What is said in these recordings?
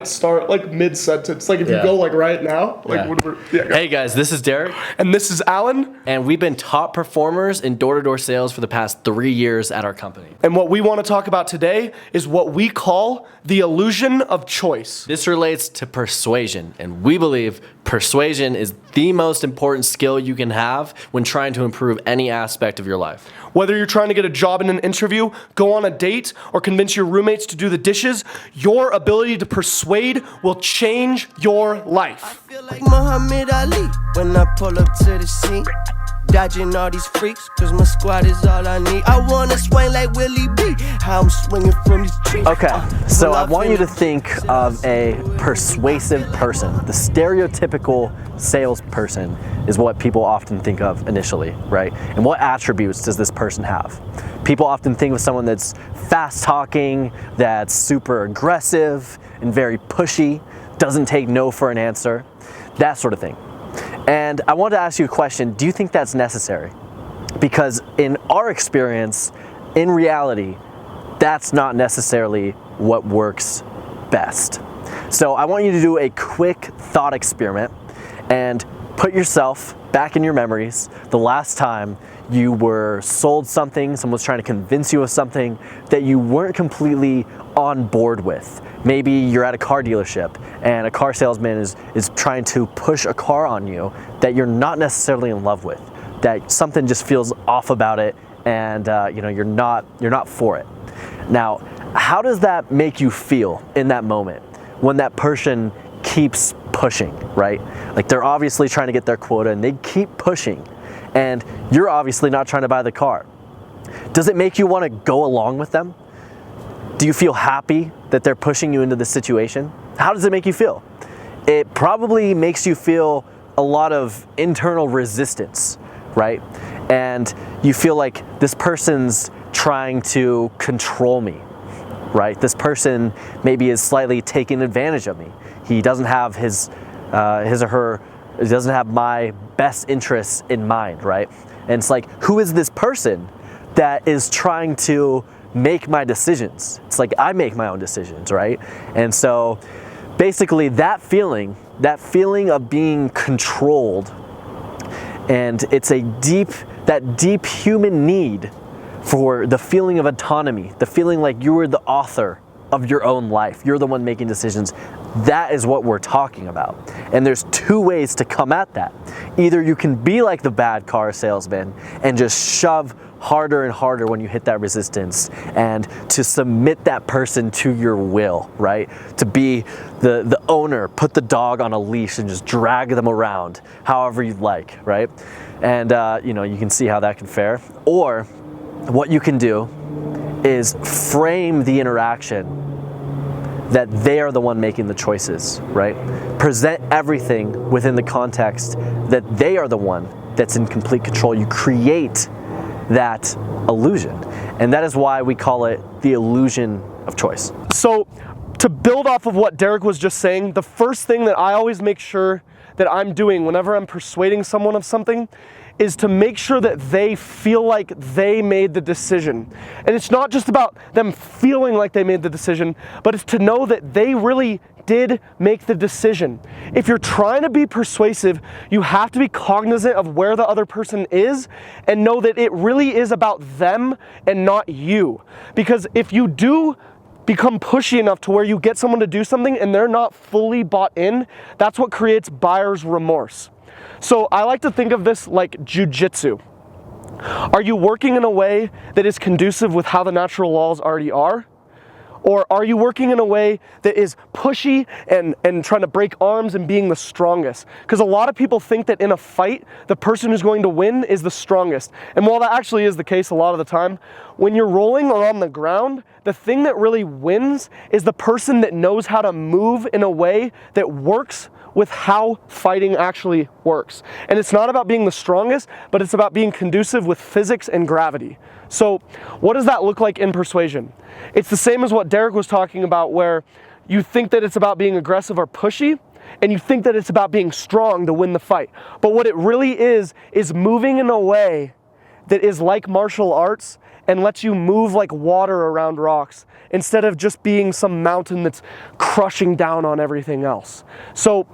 start like mid-sentence. Like if you go like right now, like whatever. Yeah, hey guys, this is Derick. And this is Allen. And we've been top performers in door-to-door sales for the past 3 years at our company. And what we want to talk about today is what we call the illusion of choice. This relates to persuasion, and we believe persuasion is the most important skill you can have when trying to improve any aspect of your life. Whether you're trying to get a job in an interview, go on a date, or convince your roommates to do the dishes, your ability to persuade will change your life. I feel like Muhammad Ali when I pull up to the scene. Dodging all these freaks, cause my squad is all I need. I wanna swing like Willie B, how I'm swinging from these trees. Okay, so I want you to think of a persuasive person. The stereotypical salesperson is what people often think of initially, right? And what attributes does this person have? People often think of someone that's fast talking, that's super aggressive and very pushy, doesn't take no for an answer, that sort of thing. And I want to ask you a question. Do you think that's necessary? Because in our experience, in reality, that's not necessarily what works best. So I want you to do a quick thought experiment and put yourself back in your memories the last time you were sold something, someone was trying to convince you of something that you weren't completely on board with. Maybe you're at a car dealership and a car salesman is trying to push a car on you that you're not necessarily in love with, that something just feels off about it, and you're not for it. Now, how does that make you feel in that moment when that person keeps pushing, right? Like they're obviously trying to get their quota and they keep pushing, and you're obviously not trying to buy the car. Does it make you want to go along with them? Do you feel happy that they're pushing you into this situation? How does it make you feel? It probably makes you feel a lot of internal resistance, right? And you feel like this person's trying to control me, right? This person maybe is slightly taking advantage of me. He doesn't have his or her, it doesn't have my best interests in mind, right? And it's like, who is this person that is trying to make my decisions? It's like I make my own decisions, right? And so basically that feeling of being controlled, and it's that deep human need for the feeling of autonomy, the feeling like you were the author of your own life, you're the one making decisions. That is what we're talking about. And there's two ways to come at that. Either you can be like the bad car salesman and just shove harder and harder when you hit that resistance, and to submit that person to your will, right? To be the owner, put the dog on a leash and just drag them around however you'd like, right? And you can see how that can fare. Or what you can do is frame the interaction that they are the one making the choices, right? Present everything within the context that they are the one that's in complete control. You create that illusion. And that is why we call it the illusion of choice. So to build off of what Derick was just saying, the first thing that I always make sure that I'm doing whenever I'm persuading someone of something is to make sure that they feel like they made the decision. And it's not just about them feeling like they made the decision, but it's to know that they really did make the decision. If you're trying to be persuasive, you have to be cognizant of where the other person is and know that it really is about them and not you. Because if you do become pushy enough to where you get someone to do something and they're not fully bought in, that's what creates buyer's remorse. So I like to think of this like jujitsu. Are you working in a way that is conducive with how the natural laws already are? Or are you working in a way that is pushy and trying to break arms and being the strongest? Because a lot of people think that in a fight, the person who's going to win is the strongest. And while that actually is the case a lot of the time, when you're rolling or on the ground, the thing that really wins is the person that knows how to move in a way that works with how fighting actually works. And it's not about being the strongest, but it's about being conducive with physics and gravity. So what does that look like in persuasion? It's the same as what Derick was talking about, where you think that it's about being aggressive or pushy, and you think that it's about being strong to win the fight. But what it really is moving in a way that is like martial arts and lets you move like water around rocks instead of just being some mountain that's crushing down on everything else. So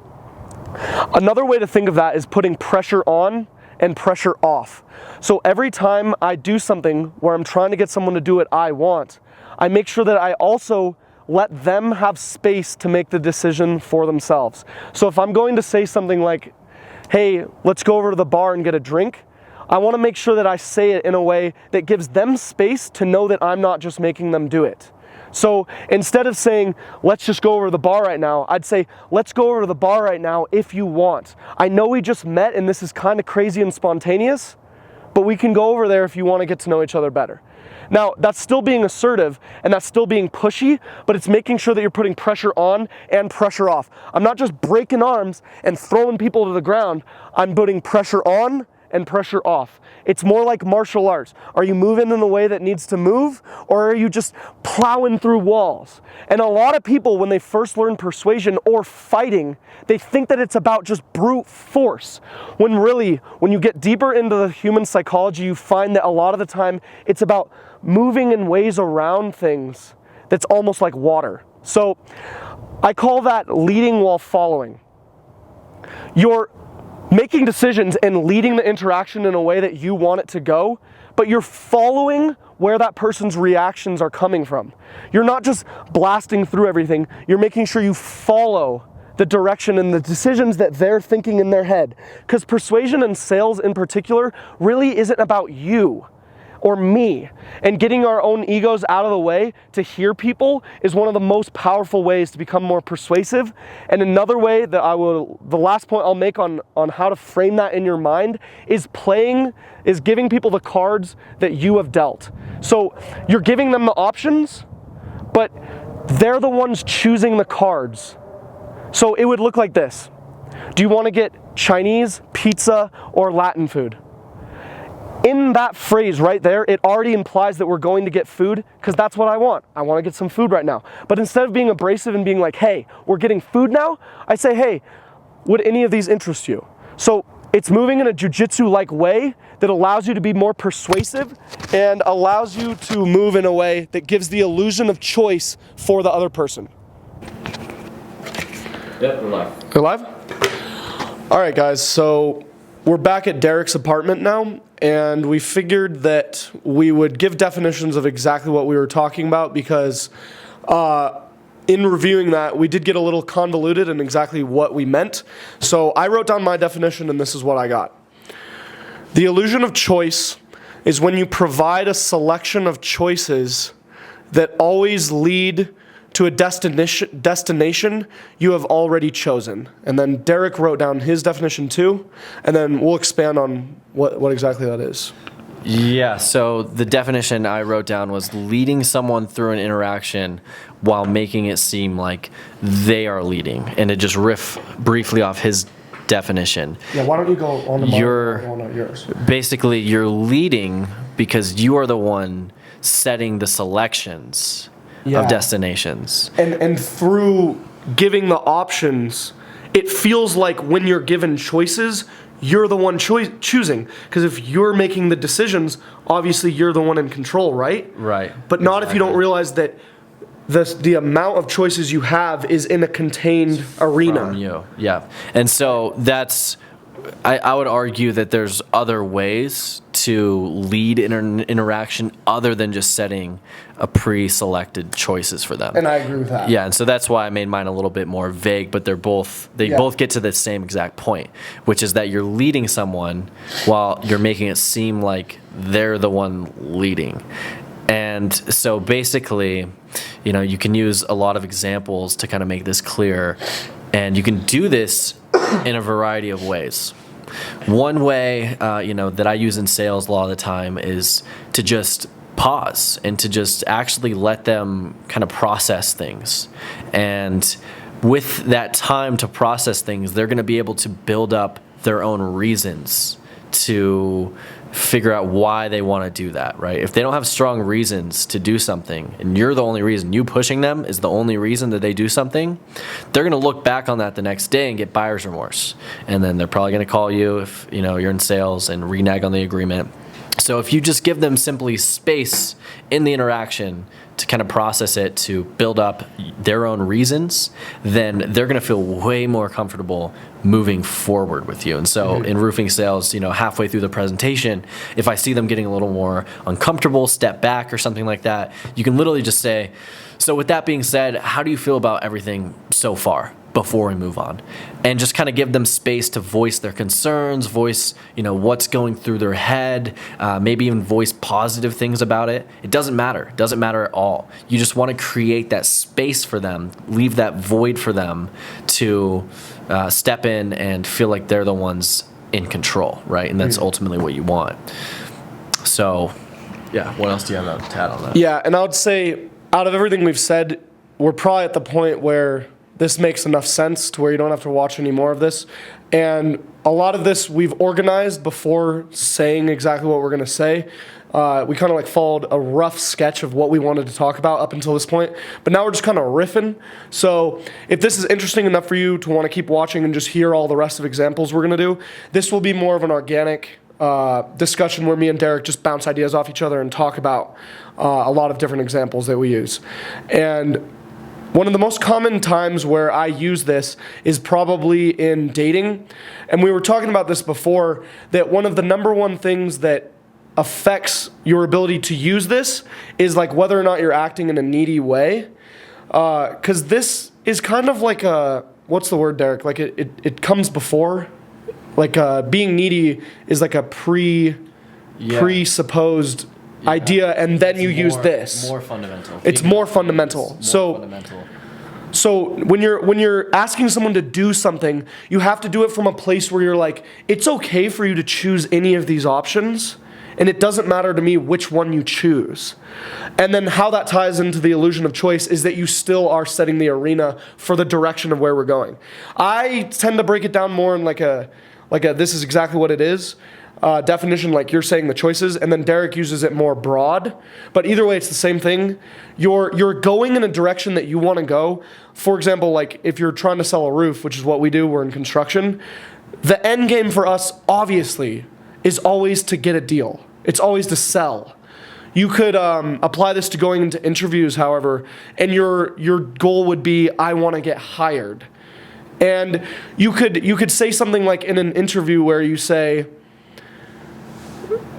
another way to think of that is putting pressure on and pressure off. So every time I do something where I'm trying to get someone to do what I want, I make sure that I also let them have space to make the decision for themselves. So if I'm going to say something like, hey, let's go over to the bar and get a drink, I want to make sure that I say it in a way that gives them space to know that I'm not just making them do it. So instead of saying, let's just go over to the bar right now, I'd say, let's go over to the bar right now if you want. I know we just met and this is kind of crazy and spontaneous, but we can go over there if you want to get to know each other better. Now, that's still being assertive and that's still being pushy, but it's making sure that you're putting pressure on and pressure off. I'm not just breaking arms and throwing people to the ground. I'm putting pressure on and pressure off. It's more like martial arts. Are you moving in the way that needs to move, or are you just plowing through walls? And a lot of people, when they first learn persuasion or fighting, they think that it's about just brute force. When really, when you get deeper into the human psychology, you find that a lot of the time it's about moving in ways around things that's almost like water. So I call that leading while following. You're making decisions and leading the interaction in a way that you want it to go, but you're following where that person's reactions are coming from. You're not just blasting through everything, you're making sure you follow the direction and the decisions that they're thinking in their head. Because persuasion and sales in particular really isn't about you or me. And getting our own egos out of the way to hear people is one of the most powerful ways to become more persuasive. And another way that the last point I'll make on how to frame that in your mind is giving people the cards that you have dealt. So you're giving them the options, but they're the ones choosing the cards. So it would look like this. Do you want to get Chinese, pizza, or Latin food? In that phrase right there, it already implies that we're going to get food because that's what I want. I want to get some food right now. But instead of being abrasive and being like, hey, we're getting food now, I say, hey, would any of these interest you? So it's moving in a jujitsu-like way that allows you to be more persuasive and allows you to move in a way that gives the illusion of choice for the other person. Yep, we're live. We're live? All right, guys, so we're back at Derick's apartment now, and we figured that we would give definitions of exactly what we were talking about because in reviewing that, we did get a little convoluted in exactly what we meant. So I wrote down my definition, and this is what I got. The illusion of choice is when you provide a selection of choices that always lead to a destination you have already chosen. And then Derick wrote down his definition too, and then we'll expand on what exactly that is. Yeah, so the definition I wrote down was leading someone through an interaction while making it seem like they are leading. And to just riff briefly off his definition. Yeah, why don't you go on the yours? Basically, you're leading because you are the one setting the selections of destinations. And through giving the options, it feels like when you're given choices, you're the one choosing. Because if you're making the decisions, obviously you're the one in control, right? Right. But not if you don't realize that the amount of choices you have is in a contained arena. From you, yeah. And so that's, I would argue that there's other ways to lead in an interaction other than just setting a pre-selected choices for them. And I agree with that. Yeah, and so that's why I made mine a little bit more vague, but they both get to the same exact point, which is that you're leading someone while you're making it seem like they're the one leading. And so basically, you can use a lot of examples to kind of make this clear, and you can do this in a variety of ways. One way, that I use in sales a lot of the time is to just pause and to just actually let them kind of process things. And with that time to process things, they're going to be able to build up their own reasons to figure out why they want to do that, right? If they don't have strong reasons to do something, and you're the only reason, you pushing them is the only reason that they do something, they're going to look back on that the next day and get buyer's remorse. And then they're probably going to call you if you're in sales and renege on the agreement. So if you just give them simply space in the interaction to kind of process it, to build up their own reasons, then they're going to feel way more comfortable moving forward with you. And so in roofing sales, halfway through the presentation, if I see them getting a little more uncomfortable, step back or something like that, you can literally just say, so with that being said, how do you feel about everything so far before we move on? And just kind of give them space to voice their concerns, voice, what's going through their head, maybe even voice positive things about it. It doesn't matter. It doesn't matter at all. You just want to create that space for them, leave that void for them to step in and feel like they're the ones in control, right? And that's ultimately what you want. So, yeah, what else do you have to add on that? Yeah, and I would say, out of everything we've said, we're probably at the point where this makes enough sense to where you don't have to watch any more of this. And a lot of this we've organized before saying exactly what we're going to say. We kind of followed a rough sketch of what we wanted to talk about up until this point. But now we're just kind of riffing. So if this is interesting enough for you to want to keep watching and just hear all the rest of examples we're going to do, this will be more of an organic discussion where me and Derick just bounce ideas off each other and talk about a lot of different examples that we use. And one of the most common times where I use this is probably in dating. And we were talking about this before, that one of the number one things that affects your ability to use this is whether or not you're acting in a needy way. Because this is kind of like a, what's the word, Derick? It comes before. Being needy is like a presupposed idea, and then you use this. More fundamental. It's more fundamental. So when you're asking someone to do something, you have to do it from a place where you're like, it's okay for you to choose any of these options, and it doesn't matter to me which one you choose. And then how that ties into the illusion of choice is that you still are setting the arena for the direction of where we're going. I tend to break it down more in like a this is exactly what it is definition, like you're saying the choices, and then Derick uses it more broad. But either way, it's the same thing. You're going in a direction that you want to go. For example, if you're trying to sell a roof, which is what we do, we're in construction, the end game for us, obviously, is always to get a deal. It's always to sell. You could apply this to going into interviews, however, and your goal would be, I want to get hired. And you could say something like in an interview where you say,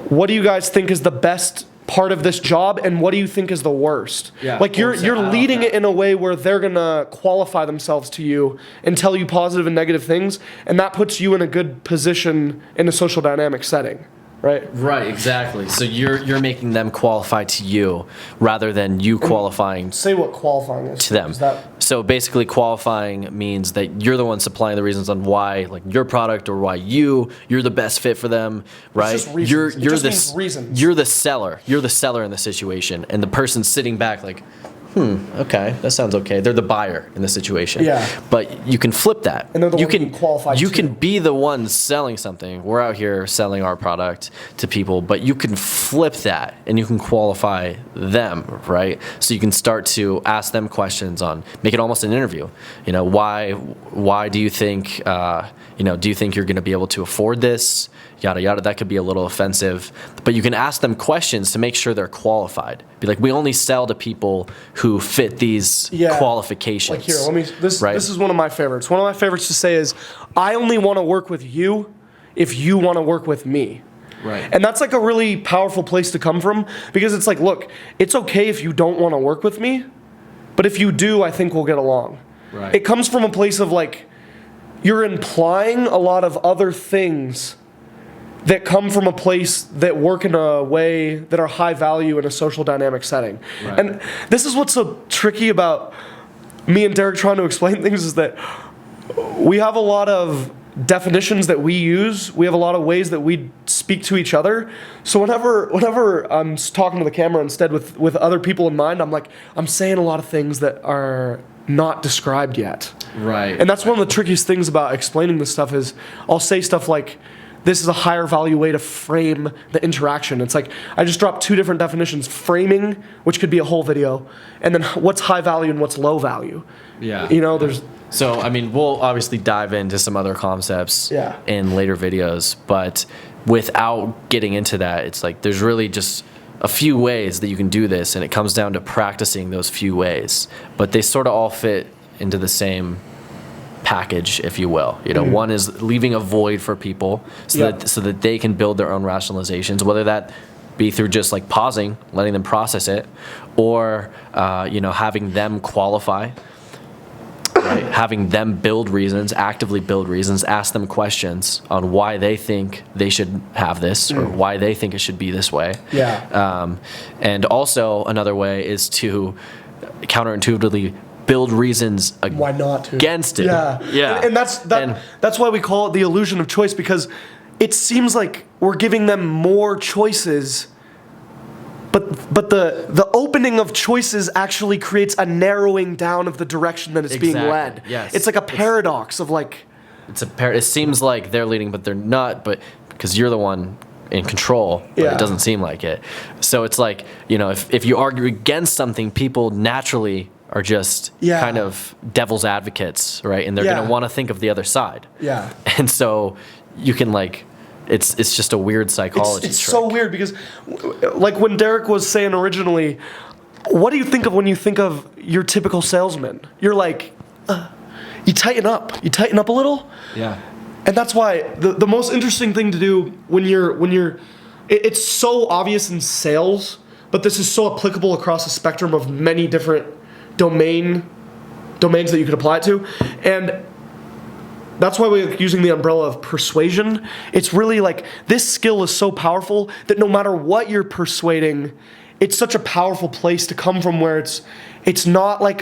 what do you guys think is the best part of this job, and what do you think is the worst? Yeah, you're leading it in a way where they're gonna qualify themselves to you and tell you positive and negative things, and that puts you in a good position in a social dynamic setting. Right, exactly. So you're making them qualify to you rather than you qualifying. Say what qualifying is to them. So basically, qualifying means that you're the one supplying the reasons on why, your product or why you're the best fit for them, right? It's just reasons. It just means reasons. You're the seller. You're the seller in the situation, and the person sitting back okay, that sounds okay. They're the buyer in the situation. Yeah. But you can flip that. And they're the one you qualify You to. can be the one selling something. We're out here selling our product to people, but you can flip that and you can qualify them, right? So you can start to ask them questions on, make it almost an interview. Why do you think, do you think you're going to be able to afford this? Yada, yada. That could be a little offensive. But you can ask them questions to make sure they're qualified. Be like, we only sell to people who fit these qualifications. This is one of my favorites. One of my favorites to say is, I only want to work with you if you want to work with me. Right. And that's a really powerful place to come from, because it's look, it's okay if you don't want to work with me, but if you do, I think we'll get along. Right. It comes from a place of you're implying a lot of other things that come from a place that work in a way that are high value in a social dynamic setting. Right. And this is what's so tricky about me and Derick trying to explain things, is that we have a lot of definitions that we use. We have a lot of ways that we speak to each other. So whenever I'm talking to the camera instead with other people in mind, I'm saying a lot of things that are not described yet. Right. And that's one of the trickiest things about explaining this stuff is I'll say stuff like, this is a higher value way to frame the interaction. It's I just dropped two different definitions: framing, which could be a whole video, and then what's high value and what's low value. Yeah. There's. So, we'll obviously dive into some other concepts in later videos, but without getting into that, it's like there's really just a few ways that you can do this, and it comes down to practicing those few ways. But they sort of all fit into the same package, if you will. One is leaving a void for people so that they can build their own rationalizations, whether that be through just like pausing, letting them process it, or having them qualify. Right? Having them build reasons, actively build reasons, ask them questions on why they think they should have this or why they think it should be this way. Yeah. And also another way is to counterintuitively build reasons why not to? Against it. Yeah. And that's why we call it the illusion of choice, because it seems like we're giving them more choices. But the opening of choices actually creates a narrowing down of the direction that it's being led. Yes. It's like a paradox of like... It seems like they're leading, but they're not, but because you're the one in control, but it doesn't seem like it. So it's like, if you argue against something, people naturally are just kind of devil's advocates, right? And they're going to want to think of the other side. Yeah. And so you can like... It's just a weird psychology It's trick. so weird because, like when Derick was saying originally, what do you think of when you think of your typical salesman? You're like, you tighten up. You tighten up a little. Yeah. And that's why the most interesting thing to do when you're it's so obvious in sales, but this is so applicable across a spectrum of many different domains that you could apply it to. And that's why we're using the umbrella of persuasion. It's really like this skill is so powerful that no matter what you're persuading, it's such a powerful place to come from, where it's not an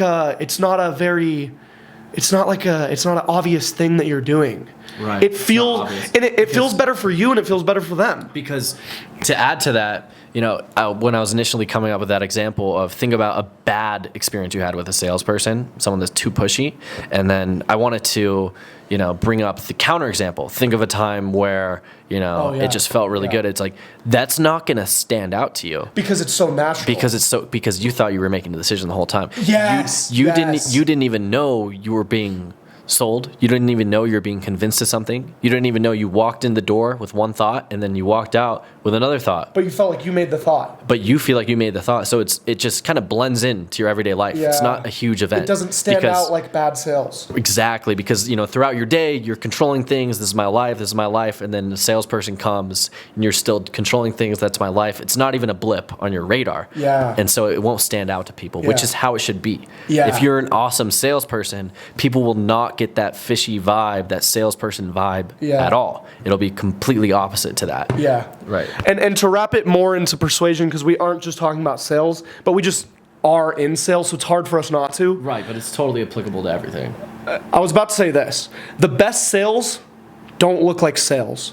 obvious thing that you're doing. Right. It feels it feels better for you and it feels better for them. Because to add to that, when I was initially coming up with that example of think about a bad experience you had with a salesperson, someone that's too pushy, and then I wanted to, bring up the counterexample. Think of a time where, it just felt really good. It's like, that's not going to stand out to you. Because it's so natural. Because you thought you were making the decision the whole time. Yes. You didn't even know you were being sold. You didn't even know you were being convinced of something. You didn't even know you walked in the door with one thought and then you walked out with another thought. But you felt like you made the thought. But you feel like you made the thought. So it just kind of blends into your everyday life. Yeah. It's not a huge event. It doesn't stand out like bad sales. Exactly. Because, throughout your day, you're controlling things. This is my life. And then the salesperson comes and you're still controlling things. That's my life. It's not even a blip on your radar. Yeah. And so it won't stand out to people, which is how it should be. Yeah. If you're an awesome salesperson, people will not get that fishy vibe, that salesperson vibe at all. It'll be completely opposite to that. Yeah. Right. And to wrap it more into persuasion, because we aren't just talking about sales, but we just are in sales, so it's hard for us not to. Right, but it's totally applicable to everything. I was about to say this. The best sales don't look like sales.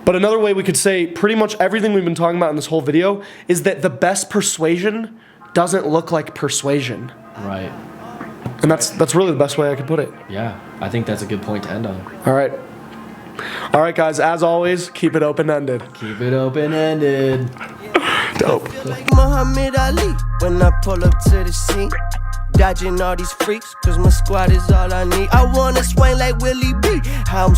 But another way we could say pretty much everything we've been talking about in this whole video is that the best persuasion doesn't look like persuasion. Right. And that's really the best way I could put it. Yeah, I think that's a good point to end on. All right, guys, as always, keep it open-ended. Keep it open-ended. Dope. Like Muhammad Ali when I pull up to the scene. Dodging all these freaks, cause my squad is all I need. I wanna swing like Willie B. How I'm